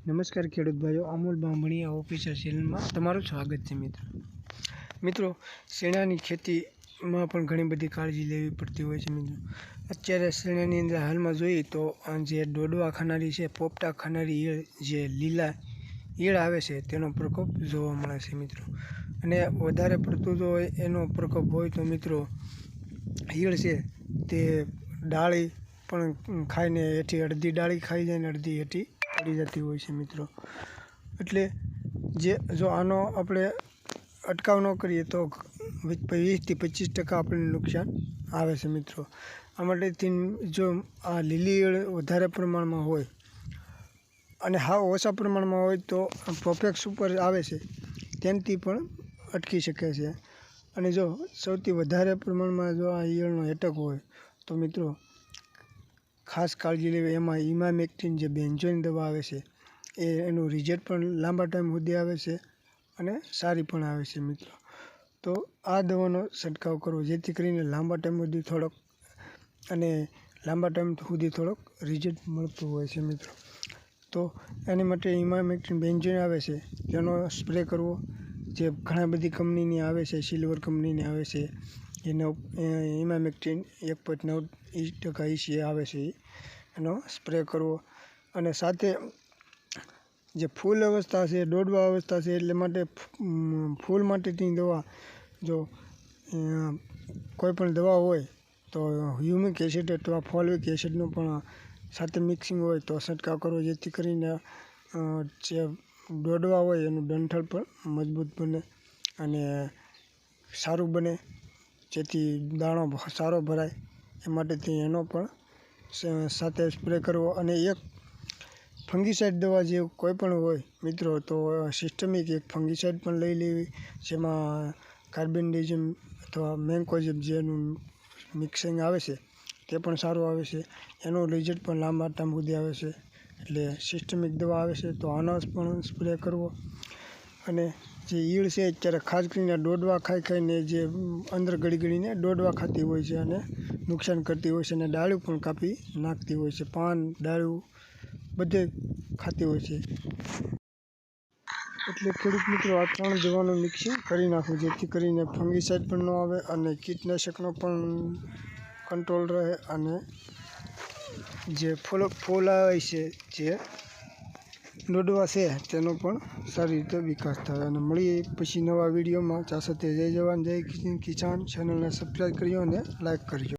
નમસ્કાર ખેડૂત ભાઈઓ, અમૂલ બાંભણીયા ઓફિસર ચેનલમાં તમારું સ્વાગત છે. મિત્રો શેણાની ખેતીમાં પણ ઘણી બધી કાળજી લેવી પડતી હોય છે. મિત્રો અત્યારે શેણાની અંદર હાલમાં જોઈએ તો જે ડોડવા ખાનારી છે, પોપટા ખાનારી ઈયળ, જે લીલા ઈયળ આવે છે, તેનો પ્રકોપ જોવા મળે છે. મિત્રો અને વધારે પડતું જો એનો પ્રકોપ હોય તો મિત્રો ઈયળ છે તે ડાળી પણ ખાઈને હેઠી અડધી ડાળી ખાઈ જાય ને અડધી હેઠી પડી જતી હોય છે. મિત્રો એટલે જો આનો આપણે અટકાવ ન કરીએ તો 20 થી 25% આપણને નુકસાન આવે છે. મિત્રો આ માટેથી જો આ લીલી ઈયળ વધારે પ્રમાણમાં હોય અને હાવ ઓછા પ્રમાણમાં હોય તો પ્રોફેક્સ ઉપર આવે છે તેનાથી પણ અટકી શકે છે. અને જો સૌથી વધારે પ્રમાણમાં જો આ ઈયળનો એટક હોય તો મિત્રો ખાસ કાળજી લેવી. એમાં ઇમામેક્ટિન જે બેન્ઝોઇન દવા આવે છે એનું રિઝલ્ટ પણ લાંબા ટાઈમ સુધી આવે છે અને સારી પણ આવે છે. મિત્રો તો આ દવાનો છંટકાવ કરવો જેથી કરીને લાંબા ટાઈમ સુધી થોડોક રિઝલ્ટ મળતું હોય છે. મિત્રો તો એની માટે ઇમામેક્ટિન બેન્ઝોઇન આવે છે તેનો સ્પ્રે કરવો. જે ઘણા બધી કંપનીની આવે છે, સિલ્વર કંપનીની આવે છે, એનો ઇમામેક્ટિન 1.9% EC આવે છે, એનો સ્પ્રે કરવો. અને સાથે જે ફૂલ અવસ્થા છે, દોડવા અવસ્થા છે, એટલે માટે ફૂલ માટેની દવા, જો કોઈ પણ દવા હોય તો હ્યુમિક એસિડ અથવા ફોલિક એસિડનું પણ સાથે મિક્સિંગ હોય તો છંટકાવ કરવો જેથી કરીને જે દોડવા હોય એનું ડંઠળ પણ મજબૂત બને અને સારું બને, જેથી દાણો સારો ભરાય. એ માટેથી એનો પણ સાથે સ્પ્રે કરવો. અને એક ફંગીસાઇડ દવા જે કોઈ પણ હોય મિત્રો તો સિસ્ટમિક એક ફંગીસાઇડ પણ લઈ લેવી, જેમાં કાર્બેન્ડિઝમ અથવા મેન્કોઝેબ જેનું મિક્સિંગ આવે છે તે પણ સારું આવે છે. એનું રિઝલ્ટ પણ લાંબા ટાઈમ સુધી આવે છે. એટલે સિસ્ટમિક દવા આવે છે તો આનો પણ સ્પ્રે કરવો. અને જે ઈયળ છે અત્યારે ખાસ કરીને દોડવા ખાઈને જે અંદર ગળીને દોડવા ખાતી હોય છે અને નુકસાન કરતી હોય છે અને ડાળું પણ કાપી નાખતી હોય છે, પાન ડાળું બધે ખાતી હોય છે. એટલે ખેડૂત મિત્રો આ 3 દવાનું મિક્સિંગ કરી નાખવું જેથી કરીને ફંગીસાઇડ પણ ન આવે અને કીટનાશકનો પણ કંટ્રોલ રહે અને જે ફૂલ આવે છે, જે દોડવા છે તેનો પણ સારી રીતે વિકાસ થાય. અને મળીએ પછી નવા વિડીયોમાં. ત્યાં સુધી જય જવાન જય કિસાન. ચેનલને સબસ્ક્રાઈબ કરજો અને લાઈક કરજો.